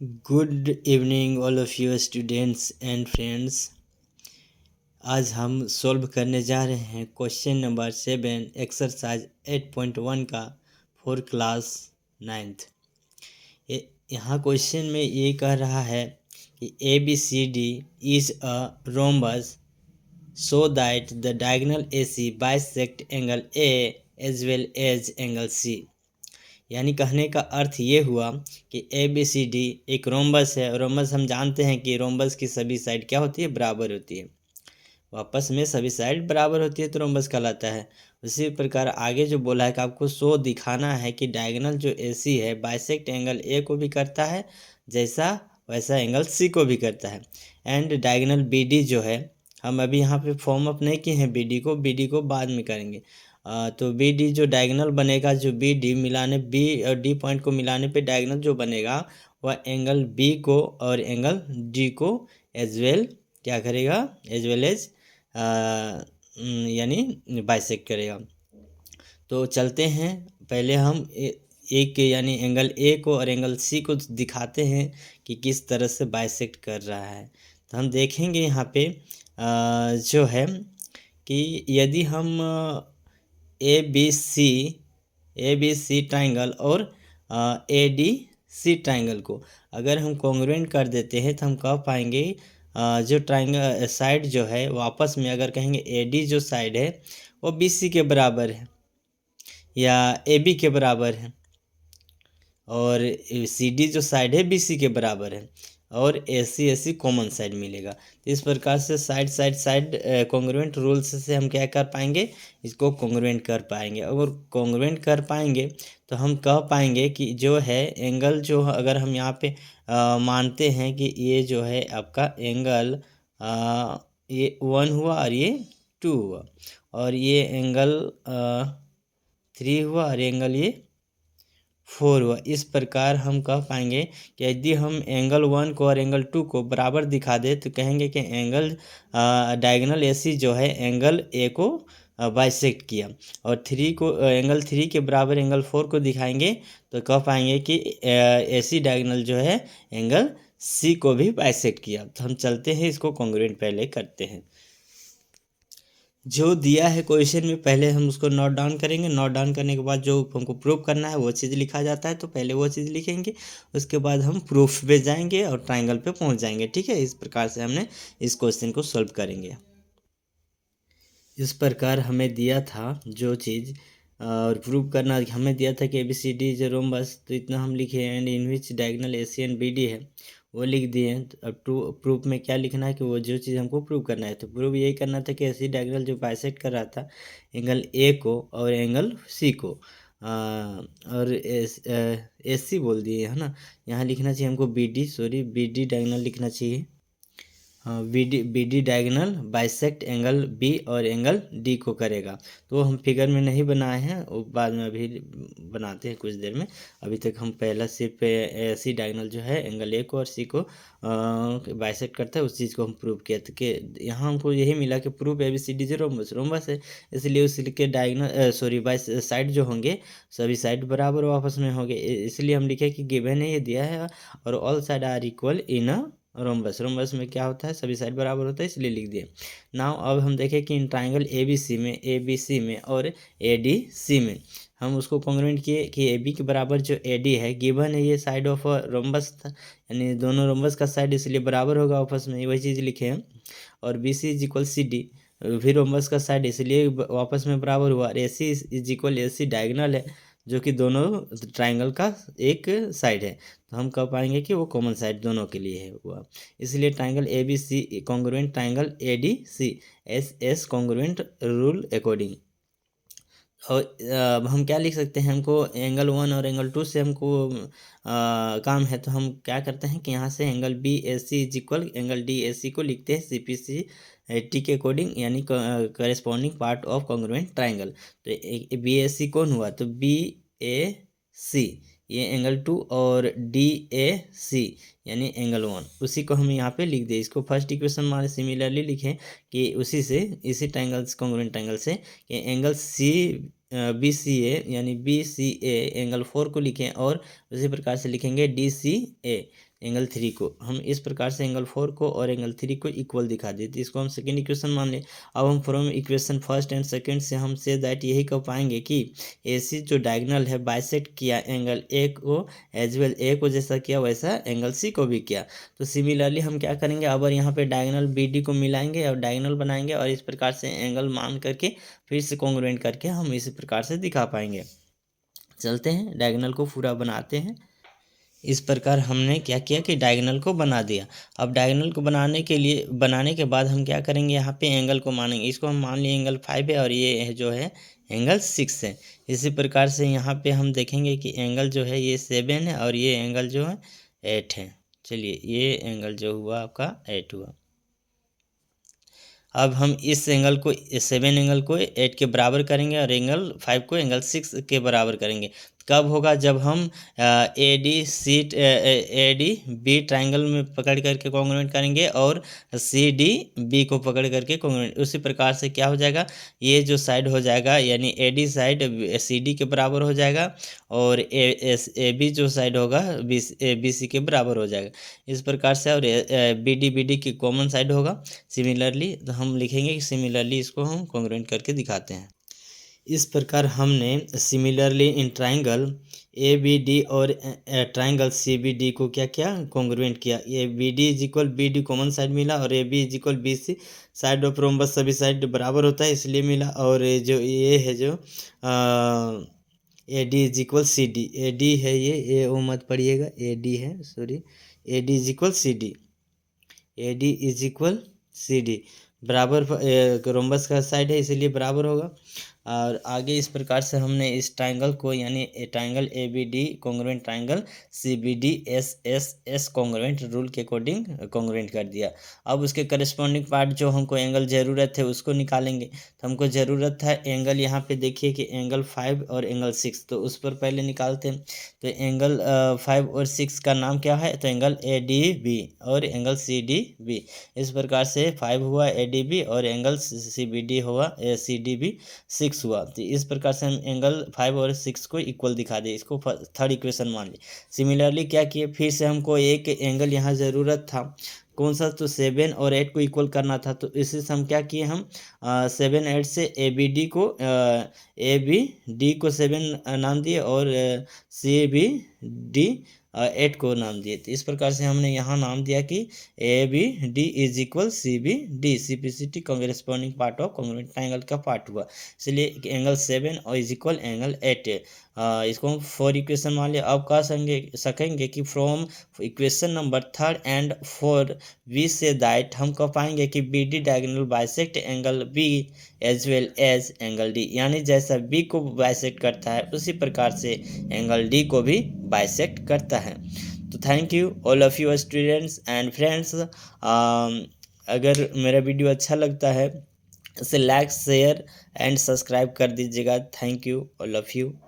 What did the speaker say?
Good evening all of you students and friends. आज हम solve करने जा रहे हैं क्वेश्चन नंबर 7 एक्सरसाइज 8.1 का फॉर क्लास 9th। यहाँ क्वेश्चन में ये कह रहा है कि ABCD is a rhombus so that the diagonal AC bisect angle A as well as angle C। यानी कहने का अर्थ ये हुआ कि ABCD एक रोम्बस है। रोम्बस हम जानते हैं कि रोम्बस की सभी साइड क्या होती है, बराबर होती है। वापस में सभी साइड बराबर होती है तो रोम्बस कहलाता है। उसी प्रकार आगे जो बोला है कि आपको शो दिखाना है कि डायगोनल जो AC है बाइसेक्ट एंगल A को भी करता है जैसा वैसा एंगल C को भी करता है। एंड डायगोनल BD जो है, हम अभी यहाँ पे फॉर्म अप नहीं किए हैं BD को बाद में करेंगे। तो BD जो डायगोनल बनेगा, जो BD मिलाने B और D पॉइंट को मिलाने पे डायगोनल जो बनेगा वह एंगल B को और एंगल D को एज वेल क्या करेगा, एज वेल एज यानी बाइसेक्ट करेगा। तो चलते हैं, पहले हम एक यानी एंगल ए को और एंगल सी को दिखाते हैं कि किस तरह से बाइसेक्ट कर रहा है। तो हम देखेंगे यहाँ पे जो है कि यदि हम ए बी सी ट्राइंगल और ADC ट्राइंगल को अगर हम कॉन्ग्रुएंट कर देते हैं तो हम कह पाएंगे जो ट्राइंगल साइड जो है वापस में अगर कहेंगे AD जो साइड है वो BC के बराबर है या AB के बराबर है और CD जो साइड है BC के बराबर है और AC कॉमन साइड मिलेगा। तो इस प्रकार से साइड कॉन्ग्रुएंट रूल्स से हम क्या कर पाएंगे, इसको कॉन्ग्रुएंट कर पाएंगे। अगर कॉन्ग्रुएंट कर पाएंगे तो हम कह पाएंगे कि जो है एंगल जो अगर हम यहाँ पे मानते हैं कि ये जो है आपका एंगल ये 1 हुआ और ये 2 हुआ और ये एंगल 3 हुआ और एंगल ये 4 हुआ। इस प्रकार हम कह पाएंगे कि यदि हम एंगल 1 को और एंगल 2 को बराबर दिखा दे तो कहेंगे कि एंगल डायगोनल AC जो है एंगल A को बाइसेक्ट किया और 3 को एंगल 3 के बराबर एंगल 4 को दिखाएंगे तो कह पाएंगे कि AC डायगोनल जो है एंगल C को भी बाइसेक्ट किया। तो हम चलते हैं, इसको कॉन्ग्रुएंट पहले करते हैं। जो दिया है क्वेश्चन में पहले हम उसको नोट डाउन करेंगे। नोट डाउन करने के बाद जो हमको प्रूफ करना है वो चीज़ लिखा जाता है, तो पहले वो चीज़ लिखेंगे, उसके बाद हम प्रूफ पे जाएंगे और ट्राइंगल पे पहुंच जाएंगे। ठीक है, इस प्रकार से हमने इस क्वेश्चन को सॉल्व करेंगे। इस प्रकार हमें दिया था जो चीज़ और प्रूव करना हमें दिया था कि ABCD इज रोम्बस, तो इतना हम लिखे and in which diagonal AC and BD है वो लिख दिए हैं। तो अब प्रूफ में क्या लिखना है कि वो जो चीज़ हमको प्रूव करना है, तो प्रूव यही करना था कि AC डायगोनल जो बाइसेक्ट कर रहा था एंगल A को और एंगल C को और AC बोल दिए है ना, यहाँ लिखना चाहिए हमको BD डायगोनल लिखना चाहिए। हाँ, BD diagonal bisect angle B और एंगल D को करेगा। तो हम फिगर में नहीं बनाए हैं, वो बाद में अभी बनाते हैं कुछ देर में। अभी तक हम पहला सिर्फ AC डायगोनल जो है एंगल A को और C को बाइसेक्ट करता है उस चीज़ को हम प्रूव किया था कि यहाँ हमको यही मिला कि प्रूफ ABCD जो रोम्बस है, इसलिए उसके डायगोनल बाइस साइड जो होंगे सभी साइड बराबर आपस में होंगे, इसलिए हम लिखे कि गिवन है, ये दिया है और all side are equal in a rhombus में क्या होता है, सभी साइड बराबर होता है, इसलिए लिख दिए। नाउ अब हम देखें कि इन ट्राइंगल ABC में और ADC में हम उसको कॉन्ग्रुएंट किए कि AB के बराबर जो AD है गिवन है, ये साइड ऑफ रोम्बस था, यानी दोनों रोम्बस का साइड इसलिए बराबर होगा आपस में, वही चीज़ लिखे हैं। और BC इज इक्वल CD फिर रोम्बस का साइड इसलिए वापस में बराबर हुआ। और AC is equal AC diagonal है जो कि दोनों ट्राइंगल का एक साइड है, तो हम कह पाएंगे कि वो कॉमन साइड दोनों के लिए है हुआ, इसलिए triangle ABC congruent triangle ADC SS congruent rule according. और अब हम क्या लिख सकते हैं, हमको एंगल 1 और एंगल 2 से हमको काम है, तो हम क्या करते हैं कि यहाँ से angle BAC is equal angle DAC को लिखते हैं CPC T के अकॉर्डिंग, यानी corresponding part of congruent triangle. तो BAC कौन हुआ, तो BAC ये एंगल 2 और DAC यानी एंगल 1, उसी को हम यहाँ पे लिख दें। इसको फर्स्ट इक्वेशन हमारे सिमिलरली लिखें कि उसी से इसी ट्राइंगल कॉन्ग्रुएंट ट्राइंगल से कि एंगल BCA यानी BCA एंगल 4 को लिखें और उसी प्रकार से लिखेंगे DCA एंगल 3 को हम इस प्रकार से एंगल 4 को और एंगल 3 को इक्वल दिखा देते, इसको हम सेकेंड इक्वेशन मान लें। अब हम from equation first and second से हम से दैट यही कह पाएंगे कि AC जो डायगोनल है बाइसेक्ट किया एंगल A को, एज वेल A को जैसा किया वैसा एंगल C को भी किया। तो सिमिलरली हम क्या करेंगे, अब यहाँ पे डायगोनल BD को मिलाएंगे और डायगोनल बनाएंगे और इस प्रकार से एंगल मान करके फिर से कॉन्ग्रुएंट करके हम इसी प्रकार से दिखा पाएंगे। चलते हैं डायगोनल को पूरा बनाते हैं। इस प्रकार हमने क्या किया कि डायगोनल को बना दिया। अब डायगोनल को बनाने के बाद हम क्या करेंगे, यहाँ पे एंगल को मानेंगे। इसको हम मान लिए एंगल 5 है और ये जो है एंगल 6 है। इसी प्रकार से यहाँ पे हम देखेंगे कि एंगल जो है ये 7 है और ये एंगल जो है 8 है। चलिए ये एंगल जो हुआ आपका 8 हुआ। अब हम इस एंगल को 7 एंगल को 8 के बराबर करेंगे और एंगल 5 को एंगल 6 के बराबर करेंगे। कब होगा, जब हम AD ट्राइंगल में पकड़ करके कॉन्ग्रुएंट करेंगे और CDB को पकड़ करके कॉन्ग्रुएंट। उसी प्रकार से क्या हो जाएगा, ये जो साइड हो जाएगा यानी AD साइड CD के बराबर हो जाएगा और AB जो साइड होगा BC के बराबर हो जाएगा। इस प्रकार से और BD की कॉमन साइड होगा। सिमिलरली तो हम लिखेंगे कि सिमिलरली इसको हम कॉन्ग्रुएंट करके दिखाते हैं। इस प्रकार हमने सिमिलरली इन ट्राइंगल ABD और ट्राइंगल CBD को क्या किया, कॉन्ग्रुएंट किया। ये BD is equal BD common side मिला और AB is equal BC side of rhombus सभी साइड बराबर होता है इसलिए मिला। और जो ये है जो AD is equal CD, AD है ये वो मत पढ़िएगा, AD है sorry, AD is equal CD, AD is equal CD बराबर रोम्बस का साइड है इसीलिए बराबर होगा। और आगे इस प्रकार से हमने इस ट्राइंगल को यानी triangle ABD congruent triangle CBD SSS congruent rule के अकॉर्डिंग कॉन्ग्रुएंट कर दिया। अब उसके करस्पॉन्डिंग पार्ट जो हमको एंगल ज़रूरत है उसको निकालेंगे। तो हमको ज़रूरत है एंगल, यहाँ पे देखिए कि एंगल 5 और एंगल 6, तो उस पर पहले निकालते हैं। तो एंगल 5 और 6 का नाम क्या है, तो एंगल ADB और एंगल CDB। इस प्रकार से 5 हुआ ADB और एंगल CBD हुआ CDB 6 हुआ। तो इस प्रकार से हम एंगल 5 और 6 को इक्वल दिखा दे, इसको थर्ड इक्वेशन मान ली। सिमिलरली क्या किए, फिर से हमको एक एंगल यहाँ ज़रूरत था, कौन सा, तो 7 और 8 को इक्वल करना था। तो इसी से हम क्या किए, हम 7 8 से ABD को 7 नाम दिए और CBD 8 को नाम दिए। तो इस प्रकार से हमने यहाँ नाम दिया कि ABD is equal CBD, CPCT corresponding part of congruent triangle का पार्ट हुआ, इसलिए एंगल 7 और इज इक्वल एंगल 8 है। इसको हम 4 इक्वेशन मान लिया। अब कह सकेंगे कि from equation number 3 and 4 we say that हम कह पाएंगे कि BD diagonal bisect angle B as well as angle D, यानी जैसा B को बाइसेक्ट करता है उसी प्रकार से एंगल D को भी बाइसेक्ट करता है। तो thank you all of you students and friends. अगर मेरा वीडियो अच्छा लगता है इसे लाइक शेयर एंड सब्सक्राइब कर दीजिएगा। Thank you all of you.